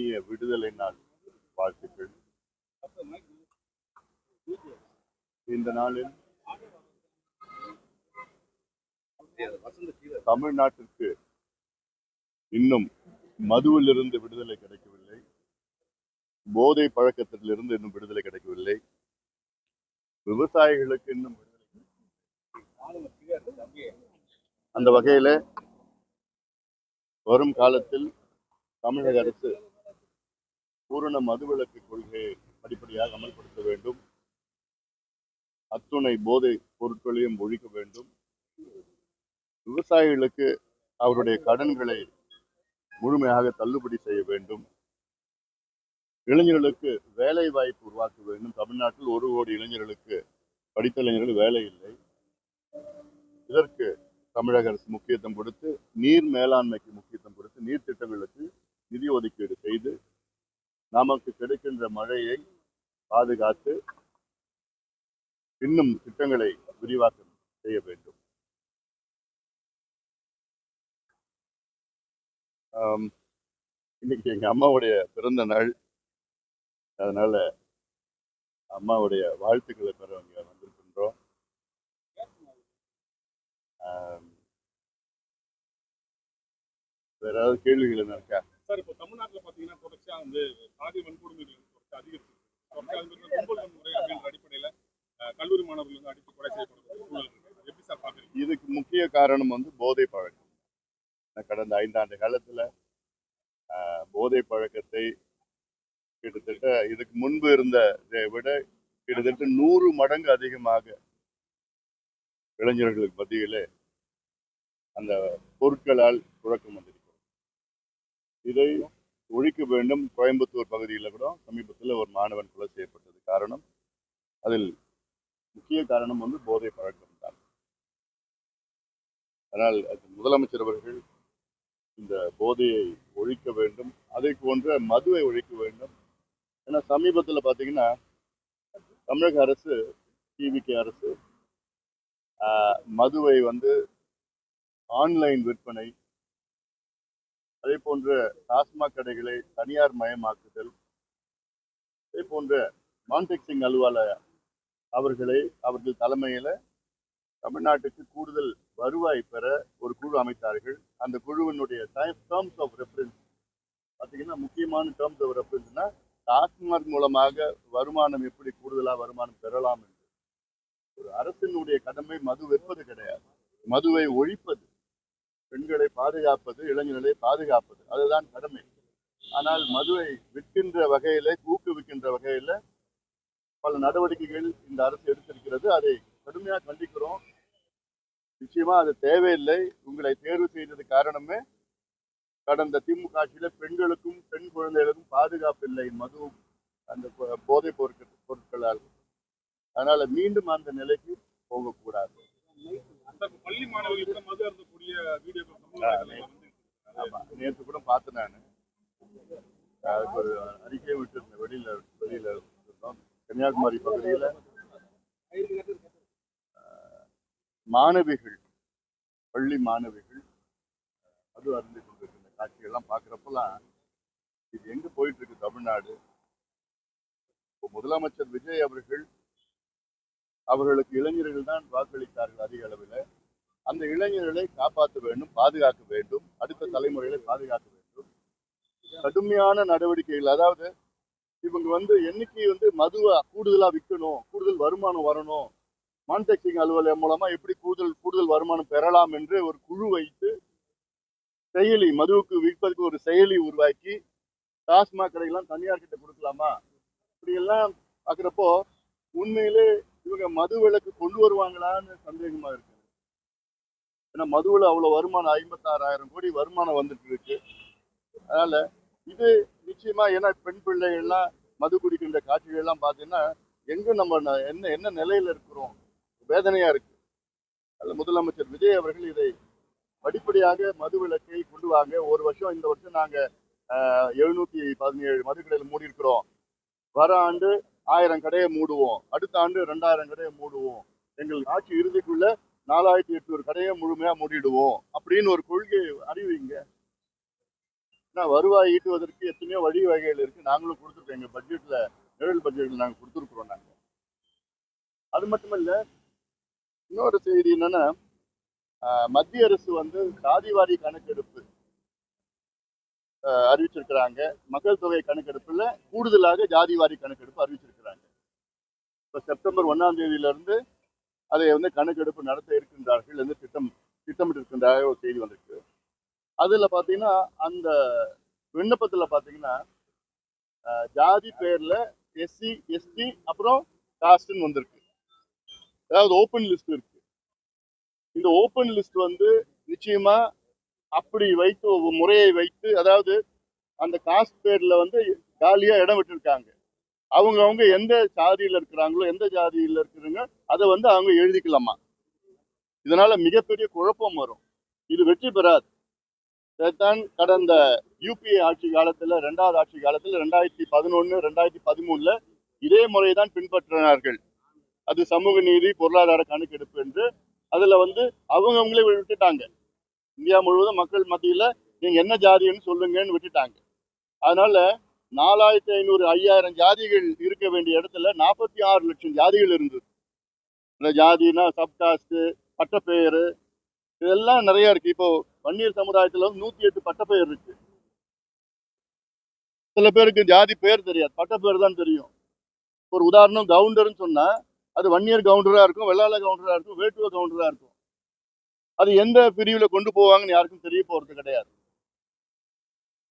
இனிய விடுதலை நாள் வாழ்த்துக்கள். இந்த நாளில் தமிழ்நாட்டிற்கு இன்னும் மதுவிலிருந்து விடுதலை கிடைக்கவில்லை, போதை பழக்கத்திலிருந்து இன்னும் விடுதலை கிடைக்கவில்லை, விவசாயிகளுக்கு இன்னும் அந்த வகையில வரும் காலத்தில் தமிழக அரசு பூரண மதுவிலக்கு கொள்கையை படிப்படியாக அமல்படுத்த வேண்டும். அத்துணை போதை பொருட்களையும் ஒழிக்க வேண்டும். விவசாயிகளுக்கு அவருடைய கடன்களை முழுமையாக தள்ளுபடி செய்ய வேண்டும். இளைஞர்களுக்கு வேலை வாய்ப்பு உருவாக்க வேண்டும். தமிழ்நாட்டில் 1 கோடி இளைஞர்களுக்கு, படித்த இளைஞர்கள் வேலை இல்லை. இதற்கு தமிழக அரசு முக்கியத்துவம் கொடுத்து, நீர் மேலாண்மைக்கு முக்கியத்துவம் கொடுத்து, நீர் திட்டங்களுக்கு நிதி ஒதுக்கீடு செய்து நமக்கு கிடைக்கின்ற மழையை பாதுகாத்து இன்னும் திட்டங்களை விரிவாக்கம் செய்ய வேண்டும். இன்னைக்கு எங்க அம்மாவுடைய பிறந்த நாள், அதனால அம்மாவுடைய வாழ்த்துக்களை பெற வந்திருக்கின்றோம். வேற ஏதாவது கேள்விகள் என்ன இருக்கா? சார், இப்போ தமிழ்நாட்டில் பார்த்தீங்கன்னா தொடர்ச்சியா சாதி வன்கொடுமைகள் அதிகரிச்சு அடிப்படையில் கல்லூரி மாணவர்கள் அடித்து கொலை செய்யப்படுறது எப்படி சார் பாக்குறீங்க? இதுக்கு முக்கிய காரணம் போதை பழக்கம். கடந்த 5 ஆண்டு காலத்துல போதை பழக்கத்தை கிட்டத்தட்ட இதுக்கு முன்பு இருந்ததை விட கிட்டத்தட்ட 100 மடங்கு அதிகமாக இளைஞர்களுக்கு மத்தியிலே அந்த பொருட்களால் புழக்கம் வந்திருக்கிறது. இதை ஒழிக்க வேண்டும். கோயம்புத்தூர் பகுதியில் கூட சமீபத்தில் ஒரு மாணவன் கொலை செய்யப்பட்டது. காரணம், அதில் முக்கிய காரணம் போதை பழக்கம் தான். ஆனால் முதலமைச்சர் அவர்கள் இந்த போதையை ஒழிக்க வேண்டும், அதை போன்ற மதுவை ஒழிக்க வேண்டும். ஏன்னா சமீபத்தில் பார்த்தீங்கன்னா தமிழக அரசு, டிவிகே அரசு மதுவை ஆன்லைன் விற்பனை, அதே போன்ற டாஸ்மாக் கடைகளை தனியார் மயமாக்குதல், அதே போன்ற மான்டெக்சிங் அலுவலர் அவர்கள் தலைமையில தமிழ்நாட்டுக்கு கூடுதல் வருவாய் பெற ஒரு குழு அமைத்தார்கள். அந்த குழுவினுடைய டேர்ம்ஸ் ஆஃப் ரெஃபரன்ஸ் பார்த்தீங்கன்னா, முக்கியமான டேர்ம்ஸ் ஆஃப் ரெஃபரன்ஸ்னா டாஸ்மாக் மூலமாக வருமானம் எப்படி கூடுதலாக வருமானம் பெறலாம் என்று. ஒரு அரசினுடைய கடமை மது விற்பது கிடையாது, மதுவை ஒழிப்பது, பெண்களை பாதுகாப்பது, இளைஞர்களை பாதுகாப்பது, அதுதான் கடமை. ஆனால் மதுவை விற்கின்ற வகையில, ஊக்குவிக்கின்ற வகையில பல நடவடிக்கைகள் இந்த அரசு எடுத்திருக்கிறது. அதை கடுமையாக கண்டிக்கிறோம். நிச்சயமா அது தேவையில்லை. உங்களை தேர்வு செய்தது காரணமே கடந்த திமுக ஆட்சியில பெண்களுக்கும் பெண் குழந்தைகளுக்கும் பாதுகாப்பு இல்லை மது அந்த போதைப் பொருட்களால். அதனால மீண்டும் அந்த நிலைக்கு போகக்கூடாது. பள்ளி மாணவர்களுக்கு மது அருந்தக்கூடிய நேற்று கூட பார்த்தேன். நான் அதுக்கு ஒரு அறிக்கை விட்டு வெளியில இருந்தோம். கன்னியாகுமரி பகுதியில் மாணவிகள், பள்ளி மாணவிகள் மது அருந்தி கொண்டிருக்கின்ற காட்சிகள்லாம் பார்க்குறப்பெல்லாம் இது எங்க போயிட்டு இருக்கு தமிழ்நாடு? முதலமைச்சர் விஜய் அவர்களுக்கு இளைஞர்கள் தான் வாக்களித்தார்கள் அதிக அளவில். அந்த இளைஞர்களை காப்பாற்ற வேண்டும், பாதுகாக்க வேண்டும், அடுத்த தலைமுறைகளை பாதுகாக்க வேண்டும். கடுமையான நடவடிக்கைகள், அதாவது இவங்க என்னைக்கு மதுவை கூடுதலா விற்கணும், கூடுதல் வருமானம் வரணும், மான்டெக்சிங் அலுவலகம் மூலமா எப்படி கூடுதல் வருமானம் பெறலாம் என்று ஒரு குழு வைத்து செயலி, மதுவுக்கு விற்பதற்கு ஒரு செயலி உருவாக்கி டாஸ்மாக் கடைகள்லாம் தனியார் கிட்ட கொடுக்கலாமா, இப்படியெல்லாம் பார்க்குறப்போ உண்மையிலே இவங்க மது விலக்கு கொண்டு வருவாங்களான்னு சந்தேகமா இருக்கு. ஏன்னா மதுவில் அவ்வளவு வருமானம், 56,000 கோடி வருமானம் வந்துட்டு இருக்கு. அதனால இது நிச்சயமா, ஏன்னா பெண் பிள்ளைகள்லாம் மது குடிக்கின்ற காட்சிகள் எல்லாம் பார்த்தீங்கன்னா எங்க நம்ம என்ன நிலையில இருக்கிறோம், வேதனையா இருக்கு. அதில் முதலமைச்சர் விஜய் அவர்கள் இதை படிப்படியாக மது விலக்கை கொண்டு வாங்க. ஒரு வருஷம், இந்த வருஷம் நாங்க 717 மதுக்கடையில் மூடி இருக்கிறோம். வர ஆண்டு 1000 கடையை மூடுவோம், அடுத்த ஆண்டு 2000 கடையை மூடுவோம், எங்கள் ஆட்சி இறுதிக்குள்ள 4800 கடையை முழுமையா மூடிடுவோம் அப்படின்னு ஒரு கொள்கை அறிவிங்க. ஏன்னா வருவாய் ஈட்டுவதற்கு எத்தனையோ வழி வகைகள் இருக்கு. நாங்களும் கொடுத்துருக்கோம். எங்க பட்ஜெட்ல நிழல் பட்ஜெட்ல நாங்கள் கொடுத்துருக்குறோம். நாங்கள் அது மட்டுமல்ல, இன்னொரு செய்தி என்னன்னா, மத்திய அரசு வந்து சாதிவாரி கணக்கெடுப்பு அறிவிச்சிருக்கிறாங்க. மக்கள் தொகை கணக்கெடுப்புல கூடுதலாக ஜாதிவாரி கணக்கெடுப்பு அறிவிச்சிருக்கிறாங்க. இப்போ செப்டம்பர் 1ஆம் தேதியிலிருந்து அதை வந்து கணக்கெடுப்பு நடத்த இருக்கின்றார்கள் என்று திட்டமிட்டு இருக்கின்றதாக ஒரு செய்தி வந்திருக்கு. அதுல பாத்தீங்கன்னா, அந்த விண்ணப்பத்துல பாத்தீங்கன்னா ஜாதி பேர்ல எஸ்சி எஸ்டி அப்புறம் காஸ்ட்னு வந்திருக்கு. அதாவது ஓப்பன் லிஸ்ட் இருக்கு. இந்த ஓப்பன் லிஸ்ட் வந்து நிச்சயமா அப்படி வைத்து ஒரு முறையை வைத்து, அதாவது அந்த காஸ்ட் பேர்ல வந்து காலியா இடம் விட்டுருக்காங்க. அவங்க எந்த சாதியில இருக்கிறாங்களோ, எந்த ஜாதியில இருக்கிறாங்க அதை வந்து அவங்க எழுதிக்கலாமா. இதனால மிகப்பெரிய குழப்பம் வரும். இது வெற்றி பெறாது. இதைத்தான் கடந்த யூபிஏ ஆட்சி காலத்துல, 2வது ஆட்சி காலத்துல 2011 2013 இதே முறைதான் பின்பற்றினார்கள். அது சமூக நீதி பொருளாதார கணக்கெடுப்பு என்று அதுல வந்து அவங்களே விட்டுட்டாங்க. இந்தியா முழுவதும் மக்கள் மத்தியில நீங்க என்ன ஜாதின்னு சொல்லுங்கன்னு விட்டுட்டாங்க. அதனால 4500 5000 ஜாதிகள் இருக்க வேண்டிய இடத்துல 46 லட்சம் ஜாதிகள் இருந்தது. இந்த ஜாதினா சப்காஸ்ட், பட்டப்பெயர், இதெல்லாம் நிறைய இருக்கு. இப்போ வன்னியர் சமுதாயத்துல வந்து 108 பட்டப்பெயர் இருக்கு. சில பேருக்கு ஜாதி பேர் தெரியாது, பட்டப்பெயர் தான் தெரியும். ஒரு உதாரணம், கவுண்டர்னு சொன்னா அது வன்னியர் கவுண்டரா இருக்கும், வெள்ளாள கவுண்டரா இருக்கும், வேட்டுவ கவுண்டரா இருக்கும். அது எந்த பிரிவுல கொண்டு போவாங்கன்னு யாருக்கும் தெரிய போறது கிடையாது.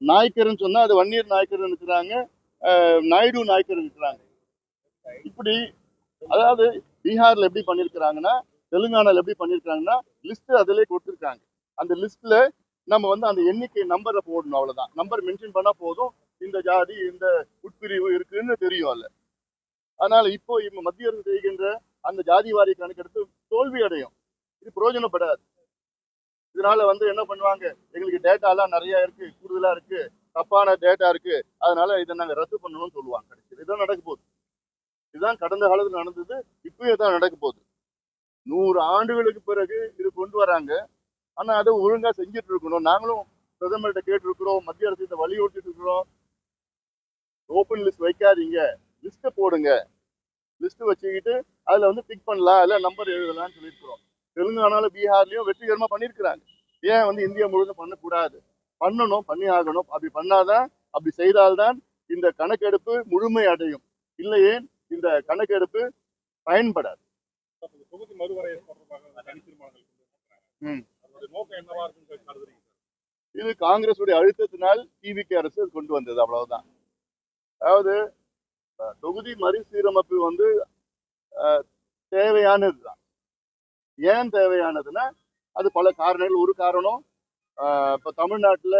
நாய்க்கர்னு சொன்னா அது வன்னியர் நாய்க்கர் இருக்கிறாங்க, நாயுடு நாய்க்கர் இருக்கிறாங்க. இப்படி அதாவது பீகார்ல எப்படி பண்ணிருக்கிறாங்கன்னா, தெலுங்கானால எப்படி பண்ணிருக்காங்கன்னா, லிஸ்ட் அதிலே கொடுத்துருக்காங்க. அந்த லிஸ்ட்ல நம்ம வந்து அந்த எண்ணிக்கை நம்பரை போடணும், அவ்வளவுதான். நம்பர் மென்ஷன் பண்ணா போதும், இந்த ஜாதி இந்த உட்பிரிவு இருக்குன்னு தெரியும் அல்ல. அதனால இப்போ மத்திய அரசு செய்கின்ற அந்த ஜாதிவாரி கணக்கெடுப்பு தோல்வி அடையும். இது பிரயோஜனப்படாது. இதனால வந்து என்ன பண்ணுவாங்க, எங்களுக்கு டேட்டா எல்லாம் நிறைய இருக்கு, கூடுதலா இருக்கு, தப்பான டேட்டா இருக்கு, அதனால இதை நாங்க ரத்து பண்ணணும்னு சொல்லுவாங்க. இதுதான் நடக்க போகுது. இதுதான் கடந்த காலத்தில் நடந்தது, இப்பயும் தான் நடக்க போகுது. 100 ஆண்டுகளுக்கு பிறகு இது கொண்டு வராங்க. ஆனா அதை ஒழுங்கா செஞ்சுட்டு இருக்கணும். நாங்களும் பிரதமர்கிட்ட கேட்டிருக்கிறோம், மத்திய அரசு இதை வலியுறுத்திட்டு இருக்கிறோம். ஓப்பன் லிஸ்ட் வைக்காதீங்க, லிஸ்ட்டை போடுங்க. லிஸ்ட் வச்சுக்கிட்டு அதுல வந்து டிக் பண்ணலாம், அதுல நம்பர் எழுதலாம்னு சொல்லியிருக்கிறோம். தெலுங்கானால பீகார்லயும் வெற்றிகரமா பண்ணியிருக்கிறாங்க. ஏன் வந்து இந்தியா முழுவதும் பண்ணக்கூடாது? பண்ணணும், பண்ணி ஆகணும். அப்படி பண்ணாதான், அப்படி செய்தால்தான் இந்த கணக்கெடுப்பு முழுமை அடையும். இல்லையே இந்த கணக்கெடுப்பு பயன்படாது. தொகுதி மறுவரையை தொடர்பாக தனி தீர்மானங்கள் அதனுடைய நோக்கம் என்னவா இருக்குன்னு கருதுறீங்க? இது காங்கிரஸுடைய அழுத்தத்தினால் டிவிகே அரசு கொண்டு வந்தது, அவ்வளவுதான். அதாவது தொகுதி மறுசீரமைப்பு வந்து தேவையானதுதான். ஏன் தேவையானதுன்னா, அது பல காரணங்கள். ஒரு காரணம், இப்ப தமிழ்நாட்டுல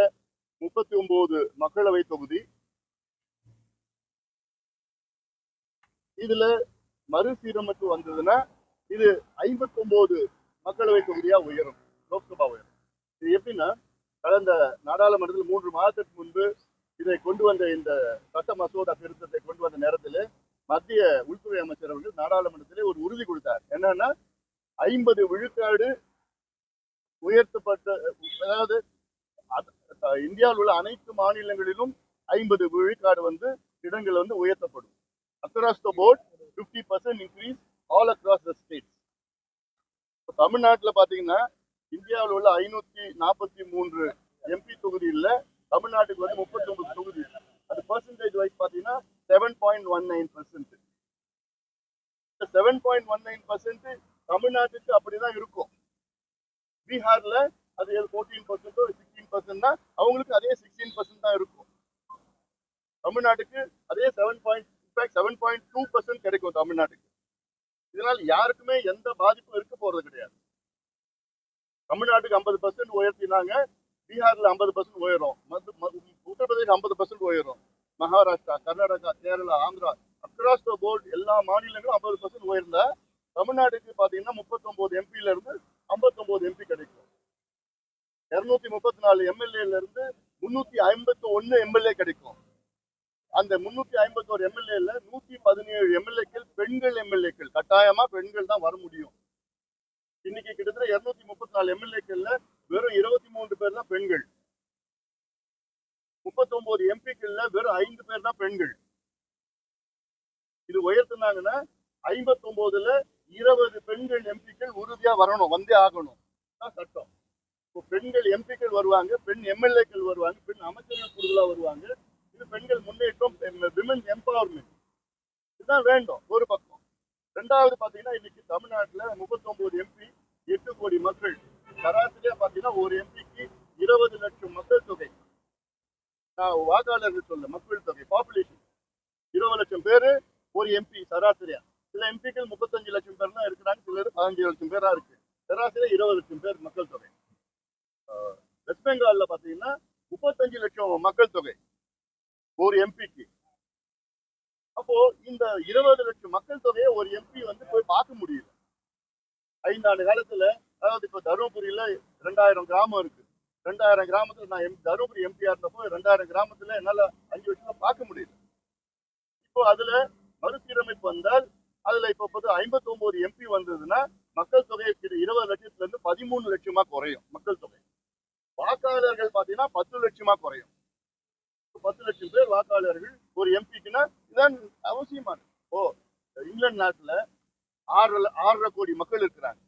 39 மக்களவை தொகுதி, இதுல மறுசீரமைப்பு வந்ததுன்னா இது 59 மக்களவை தொகுதியா உயரும், லோக்சபா உயரும். இது எப்படின்னா, கடந்த நாடாளுமன்றத்தில் 3 மாதத்துக்கு முன்பு இதை கொண்டு வந்த இந்த சட்ட மசோதா திருத்தத்தை கொண்டு வந்த நேரத்தில் மத்திய உள்துறை அமைச்சர் அவர்கள் நாடாளுமன்றத்திலே ஒரு உறுதி கொடுத்தார். என்னன்னா, 50 விழுக்காடு உயர்த்தப்பட்ட, அதாவது இந்தியாவில் உள்ள அனைத்து மாநிலங்களிலும் 50 விழுக்காடு வந்து இடங்கள் வந்து உயர்த்தப்படும். Across the board 50% increase all across the states. தமிழ்நாட்டில் பார்த்தீங்கன்னா, இந்தியாவில் உள்ள 543 எம்பி தொகுதியில் தமிழ்நாட்டுக்கு வந்து 39 தொகுதி. அது பர்சன்டேஜ் வைஸ் பார்த்தீங்கன்னா 7.19%. 7.19% தமிழ்நாட்டுக்கு அப்படிதான் இருக்கும். பீகார்ல அது 14% 16% தான், அவங்களுக்கு அதே 16% தான் இருக்கும். தமிழ்நாட்டுக்கு அதே 7.2% கிடைக்கும் தமிழ்நாட்டுக்கு. இதனால் யாருக்குமே எந்த பாதிப்பும் இருக்க போறது கிடையாது. தமிழ்நாட்டுக்கு 50% உயர்த்தினாங்க, பீகார்ல 50% உயரும், உத்தரப்பிரதேஷ் 50% உயரும், Maharashtra, Karnataka, Kerala, Andhra, across the board எல்லா மாநிலங்களும் 50% உயர்ந்தா தமிழ்நாட்டுக்கு பாத்தீங்கன்னா 39 எம்பில இருந்து 59 எம்பி கிடைக்கும். 234 எம்எல்ஏல இருந்து 351 எம்எல்ஏ கிடைக்கும். அந்த 351 எம்எல்ஏல 117 எம்எல்ஏக்கள் பெண்கள் எம்எல்ஏக்கள். கட்டாயமா பெண்கள் தான் வர முடியும். இன்னைக்கு கிட்டத்தட்ட 234 எம்எல்ஏக்கள்ல வெறும் 23 பேர் தான் பெண்கள். 39 எம்பிக்கள்ல வெறும் 5 பேர் தான் பெண்கள். இது உயர்த்தினாங்கன்னா 59ல 20 பெண்கள் எம்பிக்கள் உறுதியா வரணும், வந்தே ஆகணும். சட்டம். இப்போ பெண்கள் எம்பிக்கள் வருவாங்க, பெண் எம்எல்ஏக்கள் வருவாங்க, பெண் அமைச்சர்கள் கூடுதலா வருவாங்க. இது பெண்கள் முன்னேற்றம், விமன் எம்பவர்மெண்ட். இதுதான் வேண்டும் ஒரு பக்கம். ரெண்டாவது பாத்தீங்கன்னா இன்னைக்கு தமிழ்நாட்டுல 39 எம்பி, 8 கோடி மக்கள். சராசரியா பாத்தீங்கன்னா ஒரு எம்பிக்கு 20 லட்சம் மக்கள் தொகை. நான் வாக்காளர்கள் சொல்ல மக்கள் தொகை பாப்புலேஷன் 20 லட்சம் பேரு ஒரு எம்பி சராசரியா. சில எம்பிக்கள் 35 லட்சம் பேர் தான் இருக்கிறாங்க, சிலர் 15 லட்சம் பேரா இருக்கு. சராசரியா 20 லட்சம் பேர் மக்கள் தொகை. வெஸ்ட் பெங்கால்ல பாத்தீங்கன்னா 35 லட்சம் மக்கள் தொகை ஒரு எம்பிக்கு. அப்போ இந்த 20 லட்சம் மக்கள் தொகையை ஒரு எம்பி வந்து போய் பார்க்க முடியல. 5 ஆண்டு காலத்துல, அதாவது இப்ப தருமபுரியில 2000 கிராமம் இருக்கு. 2000 கிராமத்துல நான் தருமபுரி எம்பியா இருந்தப்போ 2000 கிராமத்துல என்னால 5 வருஷத்துல பார்க்க முடியல. இப்போ அதுல மறுசீரமைப்பு வந்தால் அதுல இப்போ 59 எம்பி வந்ததுன்னா மக்கள் தொகை 20 லட்சத்துல இருந்து 13 லட்சமா குறையும் மக்கள் தொகை. வாக்காளர்கள் பாத்தீங்கன்னா 10 லட்சமா குறையும். 10 லட்சம் பேர் வாக்காளர்கள் ஒரு எம்பிக்குன்னா இதுதான் அவசியமானது. ஓ, இங்கிலாந்து நாட்டுல 6.5 கோடி மக்கள் இருக்கிறாங்க.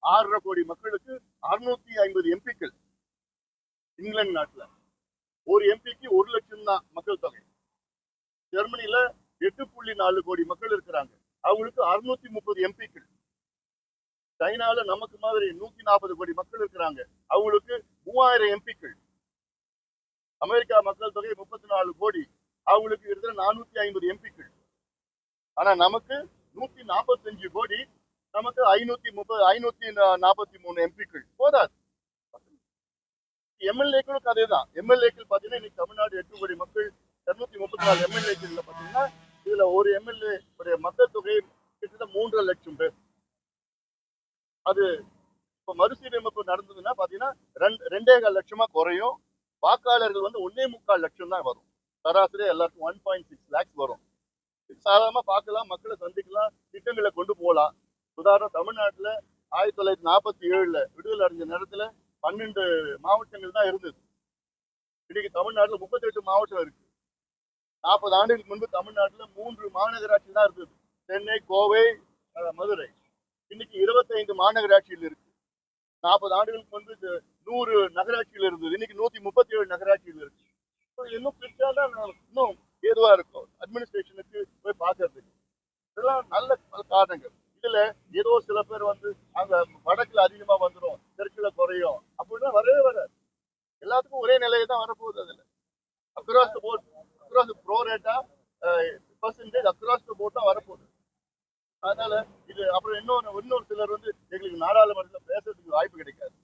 6.5 கோடி மக்களுக்கு 650 எம்பிக்கள். இங்கிலாந்து நாட்டுல ஒரு எம்பிக்கு 1 லட்சம் தான் மக்கள் தொகை. ஜெர்மனில 8.4 கோடி மக்கள் இருக்கிறாங்க, அவங்களுக்கு 630 எம்பிக்கள். சைனால நமக்கு மாதிரி 140 கோடி மக்கள் இருக்கிறாங்க, அவங்களுக்கு 3000 எம்பிக்கள். அமெரிக்கா மக்கள் தொகை 34 கோடி, அவங்களுக்கு இருக்கிற 450 எம்பிக்கள். ஆனா நமக்கு 145 கோடி, நமக்கு 543 எம்பிக்கள் போதாது. எம்எல்ஏக்களும் அதேதான். எம்எல்ஏக்கள் பாத்தீங்கன்னா இன்னைக்கு தமிழ்நாடு 8 கோடி மக்கள், 234 எம்எல்ஏக்கள் பாத்தீங்கன்னா இதுல ஒரு எம்எல்ஏ மக்கள் தொகை கிட்டத்தட்ட 3.5 லட்சம் பேர். அது இப்ப மறுசீரமைப்பு நடந்ததுன்னா பாத்தீங்கன்னா 2.25 லட்சமா குறையும். வாக்காளர்கள் வந்து 1.25 லட்சம் தான் வரும். சராசரியா எல்லாருக்கும் 1.6 லேக்ஸ் வரும். சாதாரணமா பார்க்கலாம், மக்களை சந்திக்கலாம், திட்டங்களை கொண்டு போகலாம். உதாரணம், தமிழ்நாட்டுல 1947ல விடுதலை அடைஞ்ச நேரத்துல 12 மாவட்டங்கள் தான் இருந்தது. இன்னைக்கு தமிழ்நாட்டுல 38 மாவட்டம் இருக்கு. 40 ஆண்டுகளுக்கு முன்பு தமிழ்நாட்டுல 3 மாநகராட்சி தான் இருந்தது, சென்னை, கோவை, மதுரை. இன்னைக்கு 25 மாநகராட்சிகள் இருக்கு. 40 ஆண்டுகளுக்கு முன்பு 100 நகராட்சிகள் இருந்தது, இன்னைக்கு 137 நகராட்சிகள் இருக்கு. இன்னும் பிரிச்சாதான் இன்னும் ஏதுவா இருக்கும் அட்மினிஸ்ட்ரேஷனுக்கு போய் பார்க்கறதுக்கு. இதெல்லாம் நல்ல காரணங்கள். இதுல ஏதோ சில பேர் வந்து அங்க வடக்குல அதிகமா வந்துடும், தெற்குல குறையும் அப்படின்னா வரவே வராது. எல்லாத்துக்கும் ஒரே நிலையை தான் வரப்போகுது. அதுல across the board, across pro rata percentage across the board தான் வரப்போகுது. அதனால இது அப்புறம் இன்னொரு சிலர் வந்து எங்களுக்கு நாடாளுமன்றத்துல பேசுறதுக்கு வாய்ப்பு கிடைக்காது.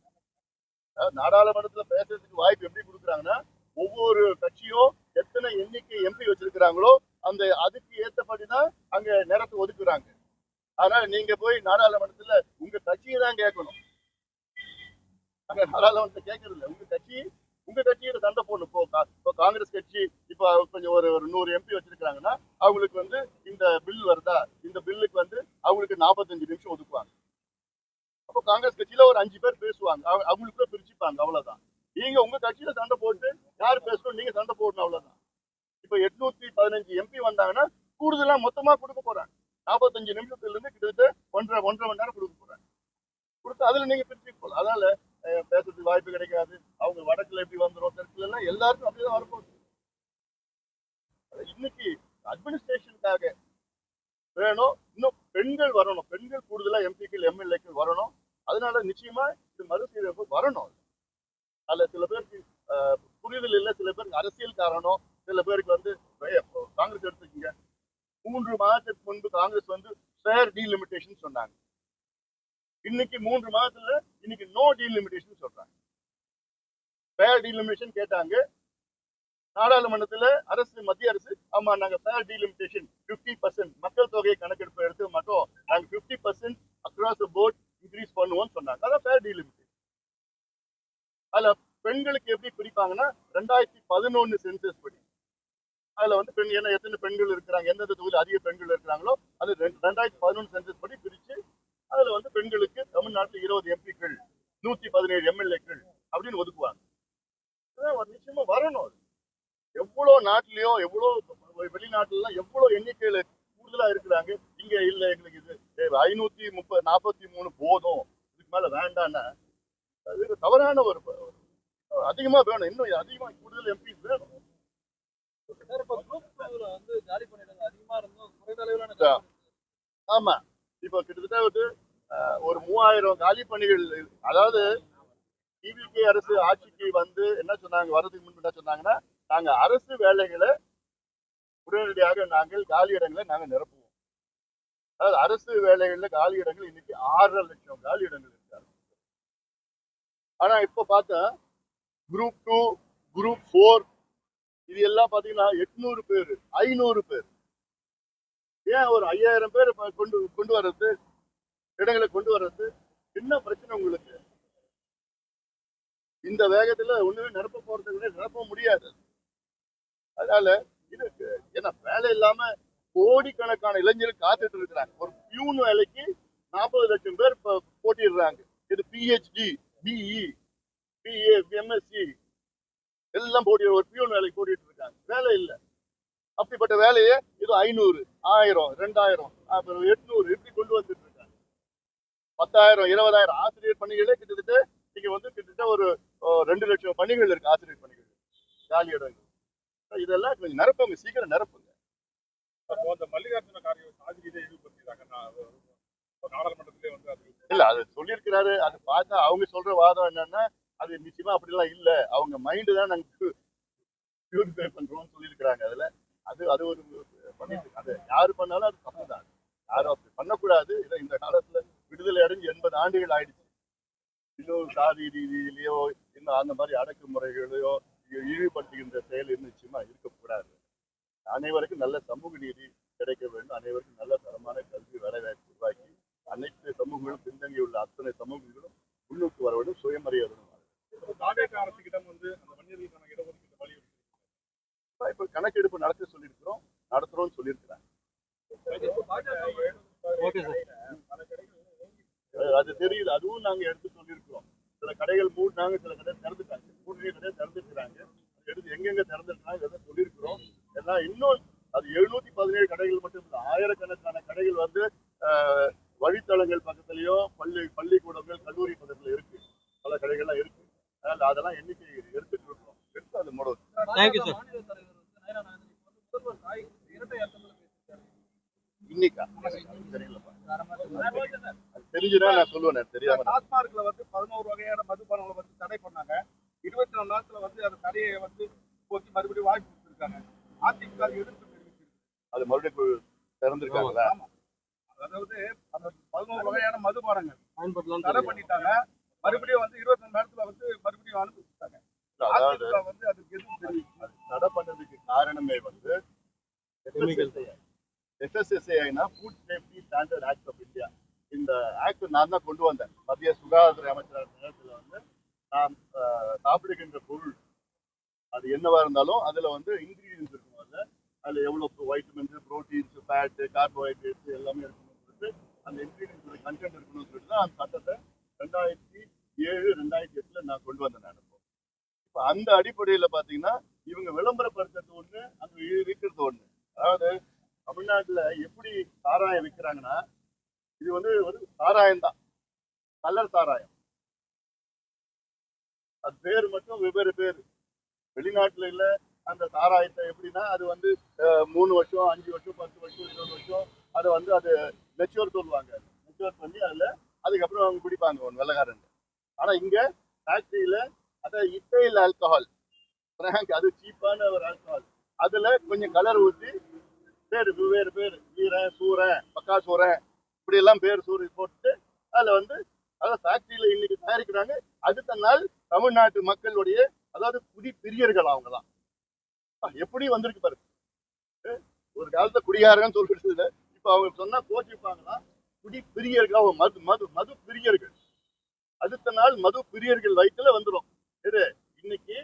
நாடாளுமன்றத்துல பேசுறதுக்கு வாய்ப்பு எப்படி கொடுக்குறாங்கன்னா, ஒவ்வொரு கட்சியும் எத்தனை எண்ணிக்கை எம்பி வச்சிருக்கிறாங்களோ அந்த அதுக்கு ஏற்றபடிதான் அங்க நேரத்தை ஒதுக்குறாங்க. அதனால நீங்க போய் நாடாளுமன்றத்துல உங்க கட்சியை தான் கேட்கணும். அங்க நாடாளுமன்றத்தை கேட்கறது இல்லை, உங்க கட்சியில சண்டை போடணும். இப்போ காங்கிரஸ் கட்சி இப்போ கொஞ்சம் ஒரு 100 எம்பி வச்சிருக்காங்கன்னா அவங்களுக்கு வந்து இந்த பில் வருதா, இந்த பில்லுக்கு வந்து அவங்களுக்கு 45 நிமிஷம் ஒதுக்குவாங்க. அப்போ காங்கிரஸ் கட்சியில ஒரு 5 பேர் பேசுவாங்க, அவங்களுக்குள்ள பிரிச்சுப்பாங்க, அவ்வளவுதான். நீங்க உங்க கட்சியில சண்டை போட்டு யார் பேசணும், நீங்க சண்டை போடணும், அவ்வளவுதான். இப்ப 815 எம்பி வந்தாங்கன்னா கூடுதலா மொத்தமா கொடுக்க போறாங்க. 45 நிமிஷத்துல இருந்து கிட்டத்தட்ட 1.5 மணி நேரம் கொடுக்க போறாங்க. கொடுத்து அதுல நீங்க பிரிச்சு போகலாம். அதனால பேசுறதுக்கு வாய்ப்பு கிடைக்காது. அவங்க வடக்குல எப்படி வந்துடும், தெற்குல எல்லாம் எல்லாருக்கும் அப்படிதான் வரப்போகுது. இன்னைக்கு அட்மினிஸ்ட்ரேஷனுக்காக வேணும், இன்னும் பெண்கள் வரணும், பெண்கள் கூடுதலா எம்பிக்கள் எம்எல்ஏக்கள் வரணும். அதனால நிச்சயமா இது மறுசீரமைப்பு வரணும். அதுல சில பேருக்கு புரிதல் இல்லை, சில பேருக்கு அரசியல் காரணம், சில பேருக்கு வந்து காங்கிரஸ் எடுத்துக்கீங்க, 3 மாதத்துக்கு முன்பு காங்கிரஸ் வந்து ஃபேர் டீலிமிட்டேஷன் சொன்னாங்க. இன்னைக்கு 3 மாதத்துல இன்னைக்கு நோ டீலிமிட்டேஷன் சொல்றாங்க. ஃபேர் டீலிமிட்டேஷன் கேட்டாங்க நாடாளுமன்றத்துல, மத்திய அரசு ஆமா நாங்க ஃபேர் டீலிமிட்டேஷன் 50% மக்கள் தொகையை கணக்கெடுப்பு எடுத்து மட்டும் நாங்க 50% அக்ராஸ் தி போர்ட் இன்க்ரீஸ் பண்ணுவோம்னு சொன்னாங்க. அதான் ஃபேர் டீலிமிட்டேஷன். அதுல பெண்களுக்கு எப்படி பிரிப்பாங்கன்னா 2011 சென்சஸ் படி அதுல வந்து எத்தனை பெண்கள் இருக்கிறாங்க, எந்தெந்த தொகுதியில் அதிக பெண்கள் இருக்கிறாங்களோ அது 2011 சென்சஸ் படி பிரிச்சு அதுல வந்து பெண்களுக்கு தமிழ்நாட்டில் 20 எம்பிக்கள், 117 எம்எல்ஏக்கள் அப்படின்னு ஒதுக்குவாங்க. நிச்சயமா வரணும். எவ்வளவு நாட்டிலயும் எவ்வளவு வெளிநாட்டுலாம் எவ்வளவு எண்ணிக்கையில கூடுதலா இருக்கிறாங்க. இங்க இல்ல, எங்களுக்கு இது 543 போதும், இதுக்கு மேல வேண்டாம்னா அது தவறான ஒரு அதிகமா வேணும், இன்னும் அதிகமா கூடுதல் எம்பிஸ் வேணும். ஆமா, இப்ப கிட்டத்தட்ட வந்து ஒரு 3000 காலி பணிகள். அதாவது டிவிகே அரசு ஆட்சிக்கு வந்து என்ன சொன்னாங்க, வர்றதுக்கு முன்பு என்ன சொன்னாங்கன்னா, நாங்க அரசு வேலைகளை உடனடியாக நாங்கள் காலி இடங்களை நாங்க நிரப்புவோம். அதாவது அரசு வேலைகள்ல காலி இடங்கள் இன்னைக்கு 6.5 லட்சம் காலி இடங்கள் இருக்காங்க. ஆனா இப்ப பார்த்தா குரூப் 2, குரூப் 4 இது எல்லாம் பாத்தீங்கன்னா 800 பேர், 500 பேர். ஏன் ஒரு 5000 பேர் கொண்டு வர்றது, இடங்களை கொண்டு வர்றது என்ன பிரச்சனை உங்களுக்கு? இந்த வேகத்துல ஒண்ணுமே நிரப்ப போறது நிரப்ப முடியாது. அதனால இதுக்கு ஏன்னா வேலை இல்லாம கோடிக்கணக்கான இளைஞர்கள் காத்துட்டு இருக்கிறாங்க. ஒரு பியூன் வேலைக்கு 40 லட்சம் பேர் போட்டிடுறாங்க. இது பிஹெச்டி, பிஇ, பிஏ, எம்எஸ்சி எல்லாம் போட்டி, ஒரு பியூன் வேலைக்கு போட்டிட்டு இருக்காங்க. வேலை இல்லை. அப்படிப்பட்ட வேலையை இது 500, 1000, 2000, அப்புறம் 800 இப்படி கொண்டு வந்துட்டு இருக்காங்க. 10,000, 20,000 ஆசிரியர் பணிகளே கிட்டத்தட்ட இங்க வந்து கிட்டத்தட்ட ஒரு 2 லட்சம் பணிகள் இருக்கு, ஆசிரியர் பணிகள் காலி இடங்கள். இதெல்லாம் கொஞ்சம் நிரப்புங்க, சீக்கிரம் நிரப்புங்க. மல்லிகார்ஜுன கார்கே சாதியை இழிவுபடுத்திட்டாங்க நாடாளுமன்றத்திலே வந்து அது இல்ல, அது சொல்லியிருக்கிறாரு. அது பார்த்தா அவங்க சொல்ற வாதம் என்னன்னா, அது நிச்சயமா அப்படிலாம் இல்ல, அவங்க மைண்டு தான் நாங்க பியூரிஃபை பண்றோம்னு சொல்லியிருக்கிறாங்க. அதுல அது ஒரு பண்ணிட்டு அது யாரு பண்ணாலும் அது தப்புதான். யாரும் அப்படி பண்ணக்கூடாது. இந்த காலத்துல விடுதலை அடைஞ்சு 80 ஆண்டுகள் ஆயிடுச்சு. இன்னும் சாதி ரீதியிலேயோ இன்னும் அந்த மாதிரி அடக்குமுறைகளையோ இழிவுபடுத்துகின்ற செயல் நிச்சயமா இருக்கக்கூடாது. அனைவருக்கும் நல்ல சமூக நீதி கிடைக்க வேண்டும். அனைவருக்கும் நல்ல தரமான கல்வி வேலைவாய்ப்பு உருவாக்கி அனைத்து சமூகங்களும் பின்தங்கியுள்ள அத்தனை சமூகங்களும் முன்னுக்கு வர வேண்டும், சுயமரியாதை. அரசுகிடம் வந்து அந்த வன்னியர்களுக்கான இடஒதுக்கீடு வலியுறுத்தி இப்ப கணக்கெடுப்பு நடத்த சொல்லியிருக்கிறோம், நடத்துறோம்னு சொல்லியிருக்கிறாங்க. அது தெரியுது, அதுவும் நாங்க எடுத்து சொல்லியிருக்கிறோம். சில கடைகள் மூடினாங்க, சில கடை திறந்துட்டாங்க, கூடிய கடை திறந்துருக்கிறாங்க. எடுத்து எங்கெங்க திறந்துருக்காங்க இதை சொல்லியிருக்கிறோம். எல்லாம் இன்னும் அது 717 கடைகள் மட்டும் இல்லை, ஆயிரக்கணக்கான கடைகள் வந்து வழித்தளங்கள் பக்கத்துலயும் பள்ளிக்கூடங்கள் கல்லூரி பக்கத்துல இருக்கு, பல கடைகள்லாம் இருக்கு. அதனால அதெல்லாம் எண்ணிக்கை எடுத்துட்டு இருக்கிறோம், எடுத்து அது மூட. இன்னைக்கா தெரியலப்பா, தெரிஞ்சுனா நான் சொல்லுவேன், தெரியாம. டாஸ்மார்க்ல வந்து 11 வகையான மதுபானங்களை வந்து தடை பண்ணாங்க. 24 நாட்கள வந்து அந்த தடையை வந்து போக்கி மறுபடியும் வாய்ப்பு கொடுத்திருக்காங்க. அதிமுக எதிர்ப்பு தெரிவிச்சிருக்கு. அது மறுபடியும் திறந்திருக்காங்களா? அதாவது அந்த 11 வகையான மதுபானங்கள் தடை பண்ணிட்டாங்க. மறுபடியும் வந்து 24 நேரத்துல வந்து மறுபடியும் அனுப்பிச்சிட்டாங்க. அதாவது வந்து அதுக்கு எதிர்ப்பு தெரிவிச்சு தடை பண்ணதுக்கு காரணமே வந்து FSSAI-னா food safety standard act of India. இந்த ஆக்ட் நான் தான் கொண்டு வந்தேன். மத்திய சுகாதாரத்துறை அமைச்சர் நேரத்தில் வந்து நான் சாப்பிடுகின்ற பொருள் அது என்னவா இருந்தாலும் அதுல வந்து இன்கிரீடியன்ஸ் இருக்கும். அதுல எவ்வளவு வைட்டமின்ஸ், புரோட்டீன்ஸ், ஃபேட், கார்போஹைட்ரேட்ஸ் எல்லாமே இருக்கணும்னு சொல்லிட்டு அந்த இன்கிரீடியன்ஸோட கண்டென்ட் இருக்கணும்னு சொல்லிட்டு தான் அந்த சட்டத்தை 2007, 2008 நான் கொண்டு வந்தேன். நான் இப்போ அந்த அடிப்படையில் பார்த்தீங்கன்னா இவங்க விளம்பரப்படுத்துறது ஒண்ணு, அங்க விற்கிறது ஒண்ணு. அதாவது தமிழ்நாட்டுல எப்படி சாராயம் விற்கிறாங்கன்னா, இது வந்து ஒரு சாராயம் தான், கலர் சாராயம். அது பேர் மட்டும் வெவ்வேறு பேர். வெளிநாட்டுல இல்ல அந்த சாராயத்தை எப்படின்னா அது வந்து 3 வருஷம், 5 வருஷம், 10 வருஷம், 20 வருஷம் அதை வந்து அது மெச்சூர் சொல்லுவாங்க. மெச்சூர் பண்ணி அதுல அதுக்கப்புறம் அவங்க குடிப்பாங்க ஒன்று வெள்ளக்காரன். ஆனா இங்க ஃபேக்டரியில அதை இத்தைல் ஆல்கஹால், அது சீப்பான ஒரு ஆல்கஹால், அதுல கொஞ்சம் கலர் ஊற்றி பேர் வெவ்வேறு பேர், வீரன், சூரன், பக்கா சூரன், இப்படி எல்லாம் பேர் சூரிய போட்டு அதுல வந்து அதை ஃபேக்டரியில இன்னைக்கு தயாரிக்கிறாங்க. அடுத்த நாள் தமிழ்நாட்டு மக்களுடைய, அதாவது குடி பிரியர்கள் அவங்க தான். எப்படி வந்திருக்கு பாரு. ஒரு காலத்துல குடிகாரன்னு சொல்றது, இப்ப அவங்க சொன்னா கோச்சிப்பாங்களா, குடி பிரியர்கள், அவங்க மது மது மது பிரியர்கள். அடுத்த நாள் மது பிரியர்கள் வயிற்றுல வந்துடும். இது இன்னைக்கு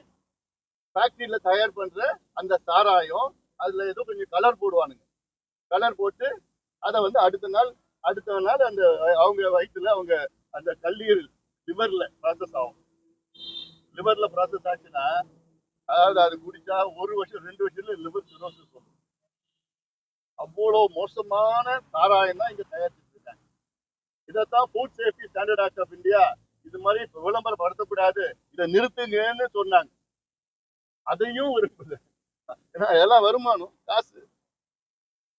ஃபேக்டரியில தயார் பண்ற அந்த சாராயம், அதுல ஏதோ கொஞ்சம் கலர் போடுவானுங்க. கலர் போட்டு அதை வந்து அடுத்த நாள் அந்த அவங்க வயிற்றுல அவங்க அந்த கல்லீரல் லிவர்ல ப்ராசஸ் ஆகும். லிவர்ல ப்ராசஸ் ஆச்சுன்னா அதாவது அது குடிச்சா 1 வருஷம் 2 வருஷத்துல லிவர் சிரோசிஸ் வரும். அவ்வளோ மோசமான சாராயம் தான் இங்க தயாரிச்சுட்டு இருக்காங்க. இதைத்தான் food safety standard act of India இது மாதிரி விளம்பரப்படுத்தக்கூடாது, இதை நிறுத்துங்கன்னு சொன்னாங்க. அதையும் விரும்பல. ஏன்னா எல்லாம் வருமானம் காசு.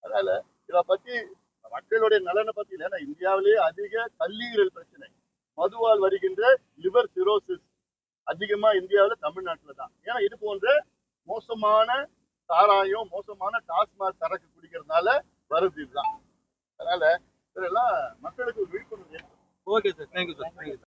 அதனால இதை பத்தி மக்களுடைய நலனை பத்தி இல்லை. ஏன்னா இந்தியாவிலேயே அதிக கல்லீரல் பிரச்சனை, மதுவால் வருகின்ற லிவர் சிரோசிஸ் அதிகமா இந்தியாவில் தமிழ்நாட்டில் தான். ஏன்னா இது போன்ற மோசமான சாராயம், மோசமான டாஸ்மாக் சரக்கு குடிக்கிறதுனால வருது இதுதான். அதனால இதெல்லாம் மக்களுக்கு ஒரு விழிப்புணர்வு ஏற்படும். Okay sir, thank you sir.